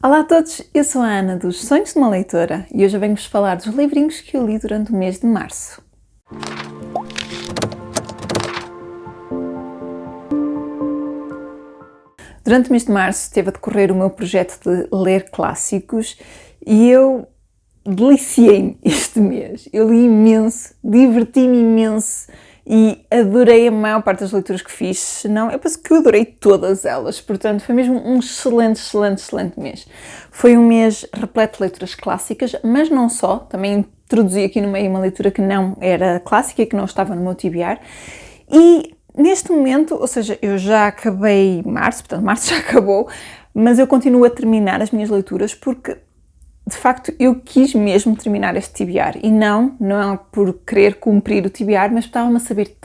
Olá a todos, eu sou a Ana dos Sonhos de uma Leitora e hoje venho-vos falar dos livrinhos que eu li durante o mês de março. Durante o mês de março esteve a decorrer o meu projeto de ler clássicos e eu deliciei-me este mês. Eu li imenso, diverti-me imenso e adorei a maior parte das leituras que fiz, senão eu penso que eu adorei todas elas, portanto foi mesmo um excelente mês. Foi um mês repleto de leituras clássicas, mas não só, também introduzi aqui no meio uma leitura que não era clássica e que não estava no meu TBR. E neste momento, ou seja, eu já acabei março, portanto março já acabou, mas eu continuo a terminar as minhas leituras porque de facto, eu quis mesmo terminar este TBR e não é por querer cumprir o TBR, mas estava-me a saber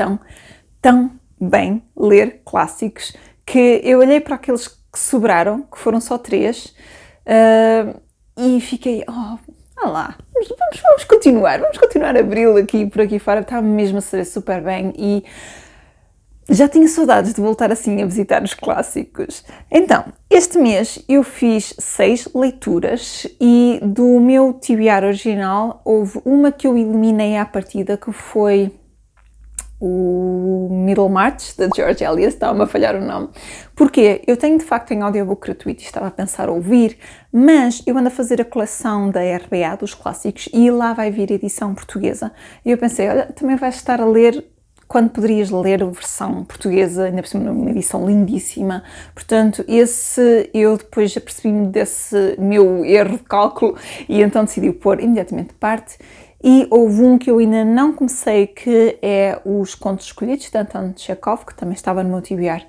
tão bem ler clássicos que eu olhei para aqueles que sobraram, que foram só 3, e fiquei, lá, vamos continuar a abri-lo aqui por aqui fora, estava mesmo a saber super bem e já tinha saudades de voltar assim a visitar os clássicos. Então, este mês eu fiz 6 leituras e do meu TBR original houve uma que eu eliminei à partida, que foi o Middlemarch, da George Eliot, estava-me a falhar o nome. Porquê? Eu tenho de facto em audiobook gratuito e estava a pensar ouvir, mas eu ando a fazer a coleção da RBA dos clássicos e lá vai vir a edição portuguesa. E eu pensei, olha, também vais estar a ler quando poderias ler a versão portuguesa, ainda por cima numa edição lindíssima. Portanto, eu depois apercebi-me desse meu erro de cálculo e então decidi pôr imediatamente de parte. E houve um que eu ainda não comecei, que é Os Contos Escolhidos, de Anton Chekhov, que também estava no meu TBR.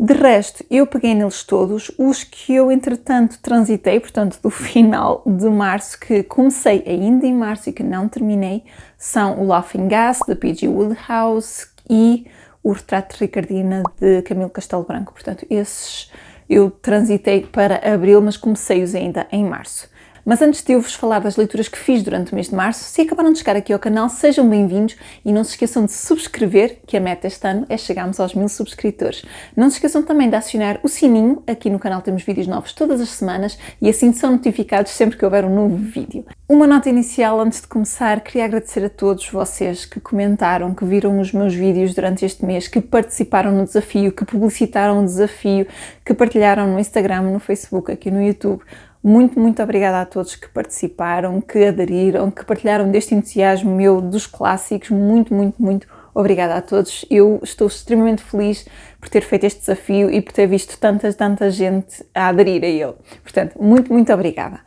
De resto, eu peguei neles todos. Os que eu, entretanto, transitei, portanto, do final de março, que comecei ainda em março e que não terminei, são o Laughing Gas, de P.G. Wodehouse, e o Retrato de Ricardina, de Camilo Castelo Branco. Portanto, esses eu transitei para abril, mas comecei-os ainda em março. Mas antes de eu vos falar das leituras que fiz durante o mês de março, se acabaram de chegar aqui ao canal, sejam bem-vindos e não se esqueçam de subscrever, que a meta este ano é chegarmos aos 1000 subscritores. Não se esqueçam também de acionar o sininho, aqui no canal temos vídeos novos todas as semanas e assim são notificados sempre que houver um novo vídeo. Uma nota inicial antes de começar, queria agradecer a todos vocês que comentaram, que viram os meus vídeos durante este mês, que participaram no desafio, que publicitaram o desafio, que partilharam no Instagram, no Facebook, aqui no YouTube. Muito obrigada a todos que participaram, que aderiram, que partilharam deste entusiasmo meu dos clássicos. Muito obrigada a todos. Eu estou extremamente feliz por ter feito este desafio e por ter visto tanta gente a aderir a ele. Portanto, muito obrigada.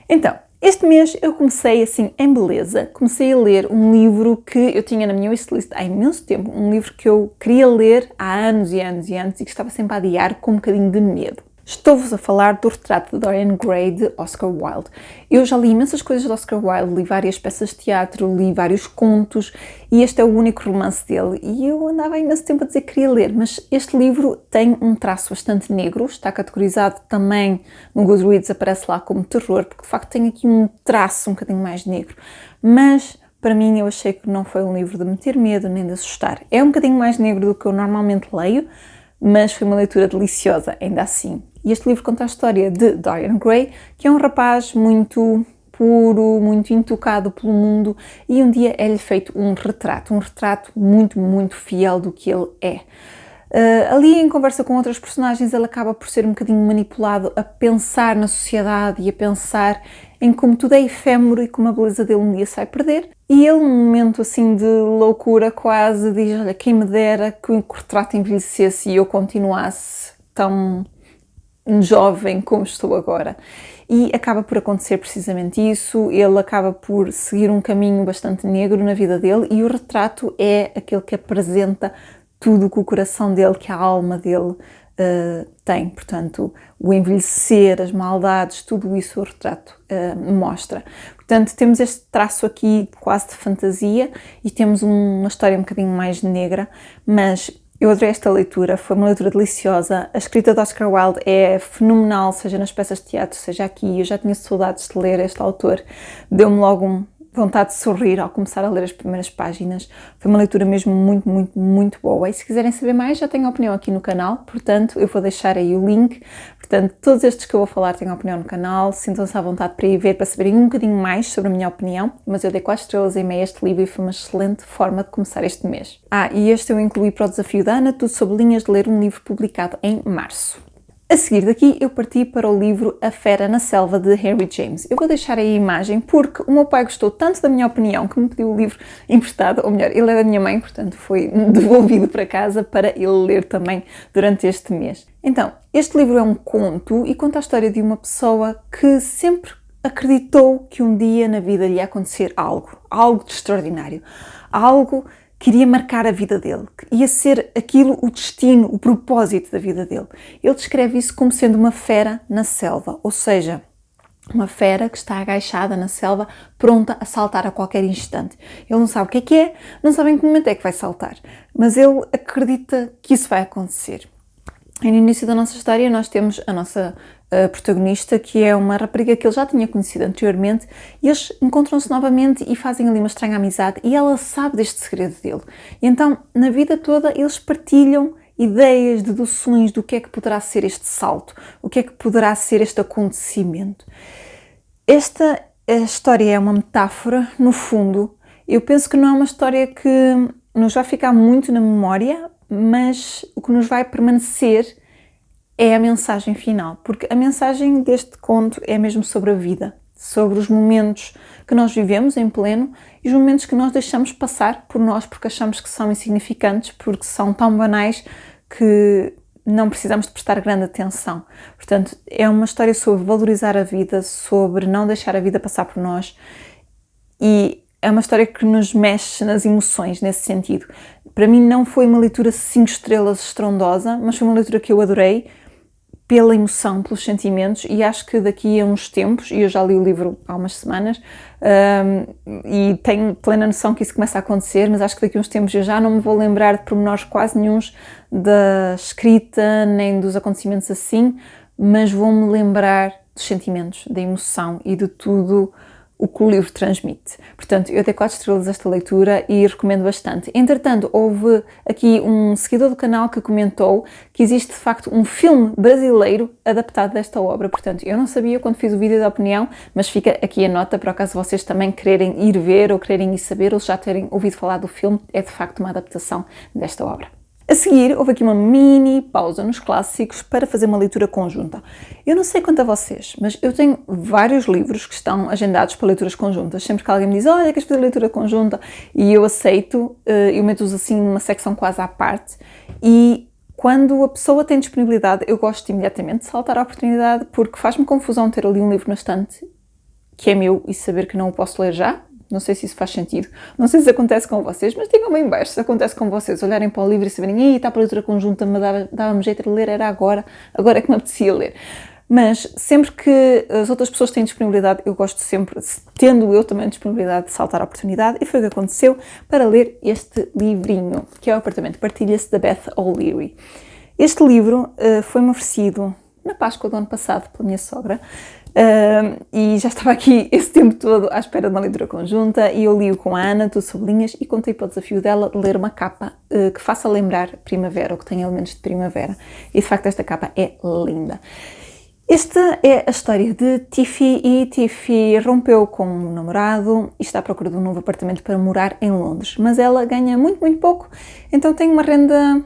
Então, este mês eu comecei assim em beleza, comecei a ler um livro que eu tinha na minha wishlist há imenso tempo, um livro que eu queria ler há anos e que estava sempre a adiar com um bocadinho de medo. Estou-vos a falar do Retrato de Dorian Gray, de Oscar Wilde. Eu já li imensas coisas de Oscar Wilde, li várias peças de teatro, li vários contos e este é o único romance dele. E eu andava há imenso tempo a dizer que queria ler, mas este livro tem um traço bastante negro, está categorizado também no Goodreads, aparece lá como terror, porque de facto tem aqui um traço um bocadinho mais negro. Mas para mim eu achei que não foi um livro de meter medo nem de assustar. É um bocadinho mais negro do que eu normalmente leio, mas foi uma leitura deliciosa, ainda assim. E este livro conta a história de Dorian Gray, que é um rapaz muito puro, muito intocado pelo mundo, e um dia é-lhe feito um retrato muito fiel do que ele é. Ali, em conversa com outras personagens, ele acaba por ser um bocadinho manipulado a pensar na sociedade e a pensar em como tudo é efêmero e como a beleza dele um dia se vai perder. E ele, num momento assim de loucura quase, diz, olha, quem me dera que o retrato envelhecesse e eu continuasse tão jovem como estou agora. E acaba por acontecer precisamente isso, ele acaba por seguir um caminho bastante negro na vida dele e o retrato é aquele que apresenta tudo que o coração dele, que a alma dele tem. Portanto, o envelhecer, as maldades, tudo isso o retrato mostra. Portanto, temos este traço aqui quase de fantasia e temos uma história um bocadinho mais negra, mas eu adorei esta leitura, foi uma leitura deliciosa. A escrita de Oscar Wilde é fenomenal, seja nas peças de teatro, seja aqui. Eu já tinha saudades de ler este autor, deu-me logo vontade de sorrir ao começar a ler as primeiras páginas. Foi uma leitura mesmo muito, muito, muito boa. E se quiserem saber mais, já tenho opinião aqui no canal, portanto, eu vou deixar aí o link. Portanto, todos estes que eu vou falar têm opinião no canal, sintam-se à vontade para ir ver, para saberem um bocadinho mais sobre a minha opinião, mas eu dei 4 estrelas e meia a este livro e foi uma excelente forma de começar este mês. E este eu incluí para o desafio da Ana, tudo sobre linhas de ler um livro publicado em março. A seguir daqui eu parti para o livro A Fera na Selva, de Henry James. Eu vou deixar aí a imagem porque o meu pai gostou tanto da minha opinião que me pediu o livro emprestado, ou melhor, ele é da minha mãe, portanto foi devolvido para casa para ele ler também durante este mês. Então, este livro é um conto e conta a história de uma pessoa que sempre acreditou que um dia na vida lhe ia acontecer algo de extraordinário, algo que iria marcar a vida dele, que ia ser aquilo o destino, o propósito da vida dele. Ele descreve isso como sendo uma fera na selva, ou seja, uma fera que está agachada na selva, pronta a saltar a qualquer instante. Ele não sabe o que é, não sabe em que momento é que vai saltar, mas ele acredita que isso vai acontecer. E no início da nossa história nós temos a nossa protagonista, que é uma rapariga que ele já tinha conhecido anteriormente, e eles encontram-se novamente e fazem ali uma estranha amizade e ela sabe deste segredo dele. E então, na vida toda, eles partilham ideias, deduções do que é que poderá ser este salto, o que é que poderá ser este acontecimento. Esta história é uma metáfora, no fundo. Eu penso que não é uma história que nos vai ficar muito na memória, mas o que nos vai permanecer é a mensagem final, porque a mensagem deste conto é mesmo sobre a vida, sobre os momentos que nós vivemos em pleno e os momentos que nós deixamos passar por nós porque achamos que são insignificantes, porque são tão banais que não precisamos de prestar grande atenção. Portanto, é uma história sobre valorizar a vida, sobre não deixar a vida passar por nós, e é uma história que nos mexe nas emoções nesse sentido. Para mim não foi uma leitura 5 estrelas estrondosa, mas foi uma leitura que eu adorei pela emoção, pelos sentimentos, e acho que daqui a uns tempos, e eu já li o livro há umas semanas, e tenho plena noção que isso começa a acontecer, mas acho que daqui a uns tempos eu já não me vou lembrar de pormenores quase nenhuns da escrita, nem dos acontecimentos assim, mas vou-me lembrar dos sentimentos, da emoção e de tudo o que o livro transmite. Portanto, eu dei 4 estrelas a esta leitura e recomendo bastante. Entretanto, houve aqui um seguidor do canal que comentou que existe de facto um filme brasileiro adaptado desta obra. Portanto, eu não sabia quando fiz o vídeo da opinião, mas fica aqui a nota para o caso vocês também quererem ir ver ou quererem ir saber ou já terem ouvido falar do filme. É de facto uma adaptação desta obra. A seguir, houve aqui uma mini pausa nos clássicos para fazer uma leitura conjunta. Eu não sei quanto a vocês, mas eu tenho vários livros que estão agendados para leituras conjuntas. Sempre que alguém me diz, olha, queres fazer leitura conjunta? E eu aceito, eu meto-os assim numa secção quase à parte. E quando a pessoa tem disponibilidade, eu gosto imediatamente de saltar a oportunidade, porque faz-me confusão ter ali um livro na estante que é meu e saber que não o posso ler já. Não sei se isso faz sentido, não sei se acontece com vocês, mas digam-me em baixo se acontece com vocês, olharem para o livro e saberem, está para a leitura conjunta, me dava-me jeito de ler, era agora é que me apetecia ler. Mas sempre que as outras pessoas têm disponibilidade, eu gosto sempre, tendo eu também disponibilidade, de saltar a oportunidade, e foi o que aconteceu para ler este livrinho, que é o Apartamento Partilha-se, da Beth O'Leary. Este livro foi-me oferecido na Páscoa do ano passado pela minha sogra, e já estava aqui esse tempo todo à espera de uma leitura conjunta e eu li-o com a Ana, tudo sobre linhas, e contei para o desafio dela de ler uma capa que faça lembrar primavera, ou que tenha elementos de primavera, e de facto esta capa é linda. Esta é a história de Tiffy, e Tiffy rompeu com um namorado e está à procura de um novo apartamento para morar em Londres, mas ela ganha muito, muito pouco, então tem uma renda,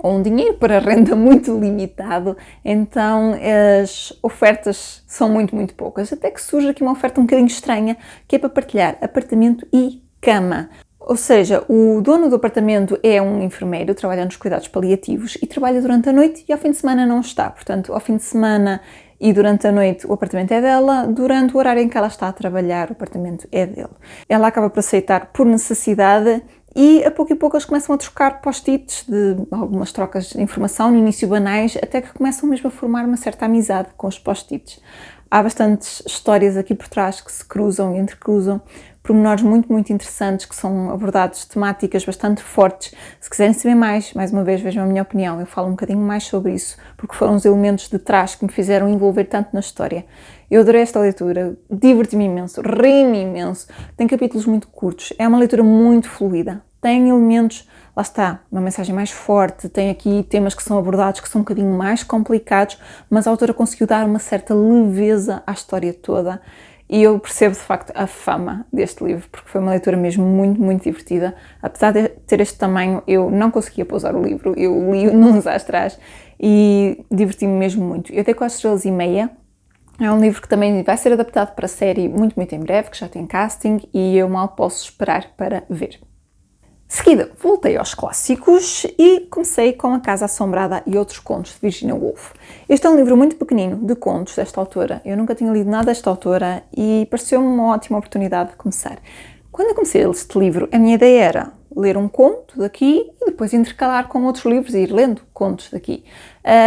ou um dinheiro para renda muito limitado, então as ofertas são muito, muito poucas, até que surge aqui uma oferta um bocadinho estranha, que é para partilhar apartamento e cama. Ou seja, o dono do apartamento é um enfermeiro, trabalha nos cuidados paliativos e trabalha durante a noite e ao fim de semana não está. Portanto, ao fim de semana e durante a noite o apartamento é dela, durante o horário em que ela está a trabalhar o apartamento é dele. Ela acaba por aceitar por necessidade e a pouco e pouco eles começam a trocar post-its de algumas trocas de informação, no início banais, até que começam mesmo a formar uma certa amizade com os post-its. Há bastantes histórias aqui por trás que se cruzam e entrecruzam, pormenores muito interessantes que são abordados, temáticas bastante fortes. Se quiserem saber mais uma vez, vejam a minha opinião, eu falo um bocadinho mais sobre isso, porque foram os elementos de trás que me fizeram envolver tanto na história. Eu adorei esta leitura, diverti-me imenso, ri-me imenso, tem capítulos muito curtos, é uma leitura muito fluida, tem elementos, lá está, uma mensagem mais forte, tem aqui temas que são abordados que são um bocadinho mais complicados, mas a autora conseguiu dar uma certa leveza à história toda e eu percebo de facto a fama deste livro, porque foi uma leitura mesmo muito divertida. Apesar de ter este tamanho, eu não conseguia pousar o livro, eu li-o nos atrás e diverti-me mesmo muito. Eu dei 4 estrelas e meia. É um livro que também vai ser adaptado para a série muito em breve, que já tem casting e eu mal posso esperar para ver. De seguida, voltei aos clássicos e comecei com A Casa Assombrada e Outros Contos, de Virginia Woolf. Este é um livro muito pequenino de contos desta autora. Eu nunca tinha lido nada desta autora e pareceu-me uma ótima oportunidade de começar. Quando eu comecei este livro, a minha ideia era ler um conto daqui e depois intercalar com outros livros e ir lendo contos daqui.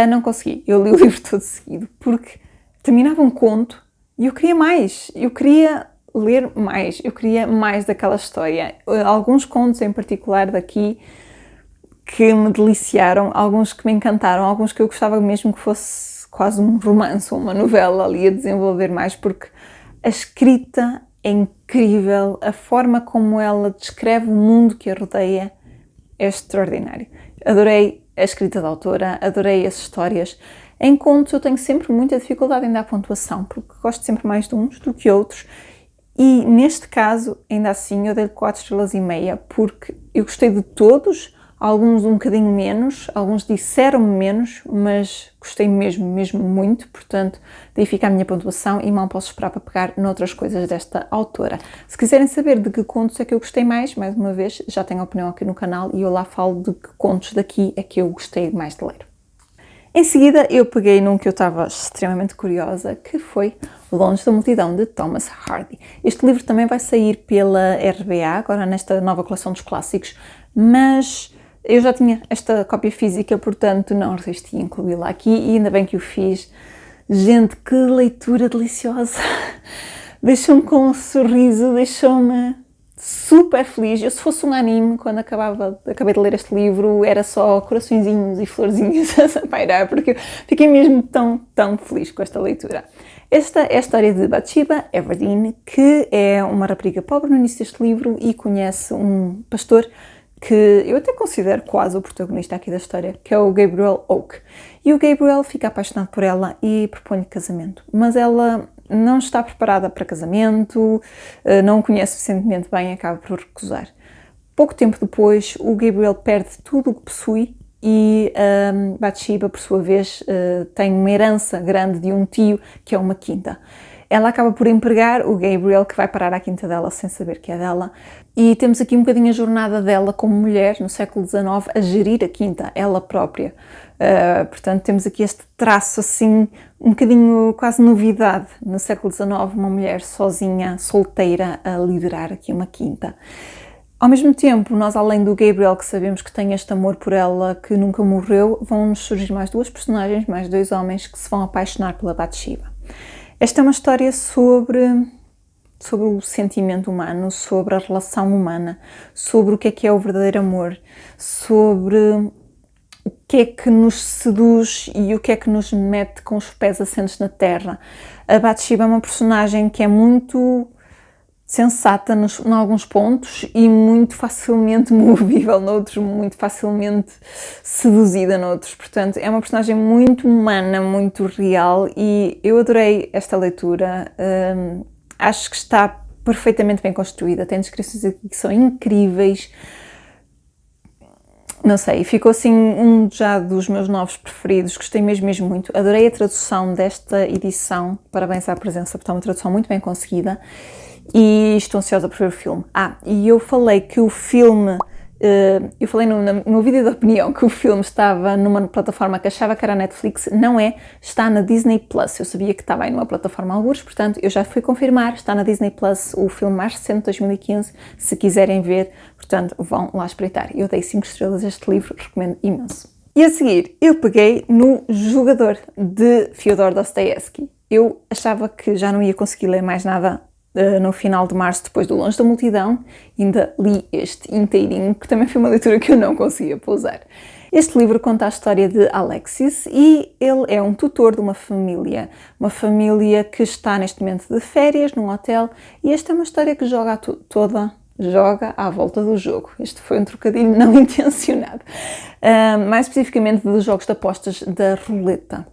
Não consegui. Eu li o livro todo seguido porque terminava um conto e eu queria mais. Eu queria ler mais, eu queria mais daquela história. Alguns contos em particular daqui que me deliciaram, alguns que me encantaram, alguns que eu gostava mesmo que fosse quase um romance ou uma novela ali a desenvolver mais, porque a escrita é incrível, a forma como ela descreve o mundo que a rodeia é extraordinário. Adorei a escrita da autora, adorei as histórias. Em contos eu tenho sempre muita dificuldade em dar pontuação, porque gosto sempre mais de uns do que outros. E neste caso, ainda assim, eu dei-lhe 4 estrelas e meia, porque eu gostei de todos, alguns um bocadinho menos, alguns disseram-me menos, mas gostei mesmo muito, portanto, daí fica a minha pontuação e mal posso esperar para pegar noutras coisas desta autora. Se quiserem saber de que contos é que eu gostei mais uma vez, já tenho a opinião aqui no canal e eu lá falo de que contos daqui é que eu gostei mais de ler. Em seguida, eu peguei num que eu estava extremamente curiosa, que foi Longe da Multidão, de Thomas Hardy. Este livro também vai sair pela RBA, agora nesta nova coleção dos clássicos, mas eu já tinha esta cópia física, portanto não resisti a incluí-la aqui e ainda bem que o fiz. Gente, que leitura deliciosa! Deixou-me com um sorriso, deixou-me super feliz. Eu, se fosse um anime, quando acabei de ler este livro, era só coraçõezinhos e florzinhos a pairar, porque eu fiquei mesmo tão feliz com esta leitura. Esta é a história de Bathsheba Everdeen, que é uma rapariga pobre no início deste livro e conhece um pastor que eu até considero quase o protagonista aqui da história, que é o Gabriel Oak. E o Gabriel fica apaixonado por ela e propõe-lhe casamento, mas ela não está preparada para casamento, não o conhece suficientemente bem e acaba por recusar. Pouco tempo depois, o Gabriel perde tudo o que possui e Bathsheba, por sua vez, tem uma herança grande de um tio que é uma quinta. Ela acaba por empregar o Gabriel, que vai parar à quinta dela sem saber que é dela. E temos aqui um bocadinho a jornada dela como mulher, no século XIX, a gerir a quinta, ela própria. Portanto, temos aqui este traço assim, um bocadinho quase novidade. No século XIX, uma mulher sozinha, solteira, a liderar aqui uma quinta. Ao mesmo tempo, nós, além do Gabriel, que sabemos que tem este amor por ela, que nunca morreu, vão-nos surgir mais 2 personagens, mais 2 homens que se vão apaixonar pela Bathsheba. Esta é uma história sobre o sentimento humano, sobre a relação humana, sobre o que é o verdadeiro amor, sobre o que é que nos seduz e o que é que nos mete com os pés assentes na terra. A Bathsheba é uma personagem que é muito sensata em alguns pontos e muito facilmente movível noutros, muito facilmente seduzida noutros. Portanto, é uma personagem muito humana, muito real e eu adorei esta leitura. Acho que está perfeitamente bem construída, tem descrições aqui que são incríveis. Não sei, ficou assim um já dos meus novos preferidos, gostei mesmo muito. Adorei a tradução desta edição, parabéns à presença, porque está uma tradução muito bem conseguida. E estou ansiosa por ver o filme. E eu falei que o filme, eu falei no meu vídeo de opinião que o filme estava numa plataforma que achava que era a Netflix, não é, está na Disney Plus. Eu sabia que estava aí numa plataforma algures, portanto eu já fui confirmar, está na Disney Plus, o filme mais recente de 2015, se quiserem ver, portanto vão lá espreitar. Eu dei 5 estrelas a este livro, recomendo imenso. E a seguir, eu peguei no Jogador, de Fyodor Dostoiévski. Eu achava que já não ia conseguir ler mais nada no final de março, depois do Longe da Multidão, ainda li este inteirinho, que também foi uma leitura que eu não conseguia pausar. Este livro conta a história de Alexis e ele é um tutor de uma família que está neste momento de férias num hotel, e esta é uma história que joga à volta do jogo. Este foi um trocadilho não intencionado. Mais especificamente dos jogos de apostas da roleta.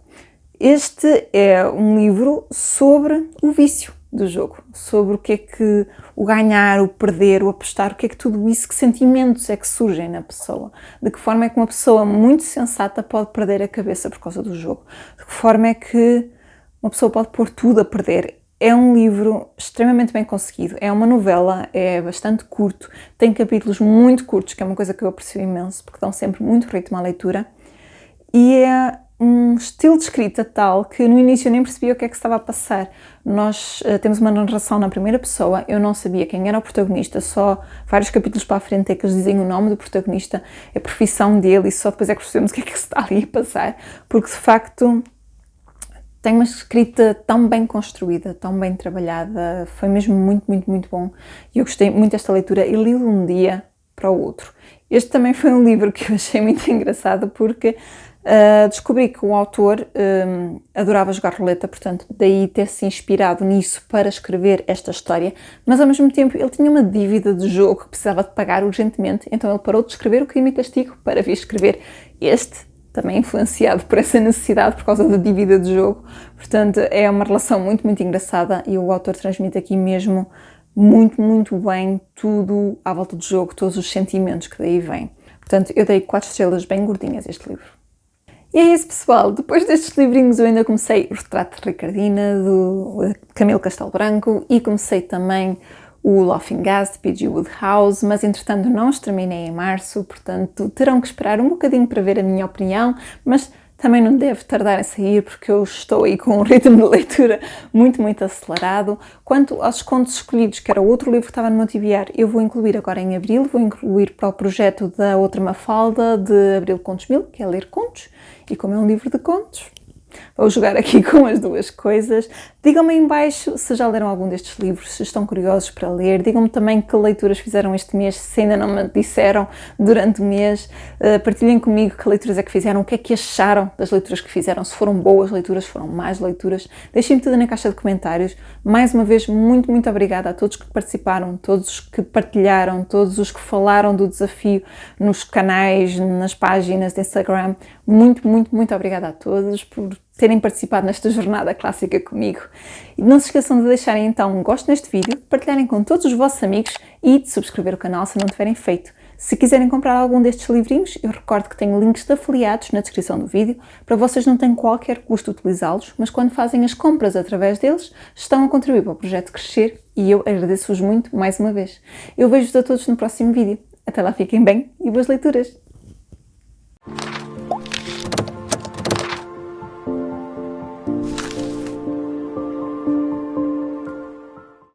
Este é um livro sobre o vício do jogo, sobre o que é que o ganhar, o perder, o apostar, o que é que tudo isso, que sentimentos é que surgem na pessoa, de que forma é que uma pessoa muito sensata pode perder a cabeça por causa do jogo, de que forma é que uma pessoa pode pôr tudo a perder. É um livro extremamente bem conseguido, é uma novela, é bastante curto, tem capítulos muito curtos, que é uma coisa que eu aprecio imenso, porque dão sempre muito ritmo à leitura, e é um estilo de escrita tal que no início eu nem percebia o que é que estava a passar. Nós temos uma narração na primeira pessoa, eu não sabia quem era o protagonista, só vários capítulos para a frente é que eles dizem o nome do protagonista, a profissão dele, e só depois é que percebemos o que é que se está ali a passar, porque de facto tem uma escrita tão bem construída, tão bem trabalhada, foi mesmo muito, muito, muito bom, e eu gostei muito desta leitura e li-o de um dia para o outro. Este também foi um livro que eu achei muito engraçado, porque descobri que o autor adorava jogar roleta, portanto daí ter-se inspirado nisso para escrever esta história, mas ao mesmo tempo ele tinha uma dívida de jogo que precisava de pagar urgentemente, então ele parou de escrever O Crime e Castigo para vir escrever este, também influenciado por essa necessidade por causa da dívida de jogo. Portanto é uma relação muito, muito engraçada, e o autor transmite aqui mesmo muito, muito bem tudo à volta do jogo, todos os sentimentos que daí vêm. Portanto eu dei 4 estrelas bem gordinhas a este livro. E é isso, pessoal. Depois destes livrinhos eu ainda comecei O Retrato de Ricardina, do Camilo Castelo Branco, e comecei também o Laughing Gas, de P.G. Wodehouse, mas entretanto não os terminei em março, portanto terão que esperar um bocadinho para ver a minha opinião, mas também não deve tardar a sair, porque eu estou aí com um ritmo de leitura muito, muito acelerado. Quanto aos contos escolhidos, que era o outro livro que estava no meu TBR, eu vou incluir agora em abril, vou incluir para o projeto da outra Mafalda, de Abril Contos 1000, que é ler contos, e como é um livro de contos, vou jogar aqui com as duas coisas. Digam-me em baixo se já leram algum destes livros, se estão curiosos para ler. Digam-me também que leituras fizeram este mês, se ainda não me disseram durante o mês. Partilhem comigo que leituras é que fizeram, o que é que acharam das leituras que fizeram, se foram boas leituras, se foram más leituras. Deixem-me tudo na caixa de comentários. Mais uma vez, muito, muito obrigada a todos que participaram, todos os que partilharam, todos os que falaram do desafio nos canais, nas páginas de Instagram. Muito, muito, muito obrigada a todos por terem participado nesta jornada clássica comigo. E não se esqueçam de deixarem então um gosto neste vídeo, de partilharem com todos os vossos amigos e de subscrever o canal se não tiverem feito. Se quiserem comprar algum destes livrinhos, eu recordo que tenho links de afiliados na descrição do vídeo, para vocês não terem qualquer custo utilizá-los, mas quando fazem as compras através deles, estão a contribuir para o projeto crescer, e eu agradeço-vos muito mais uma vez. Eu vejo-vos a todos no próximo vídeo. Até lá, fiquem bem e boas leituras!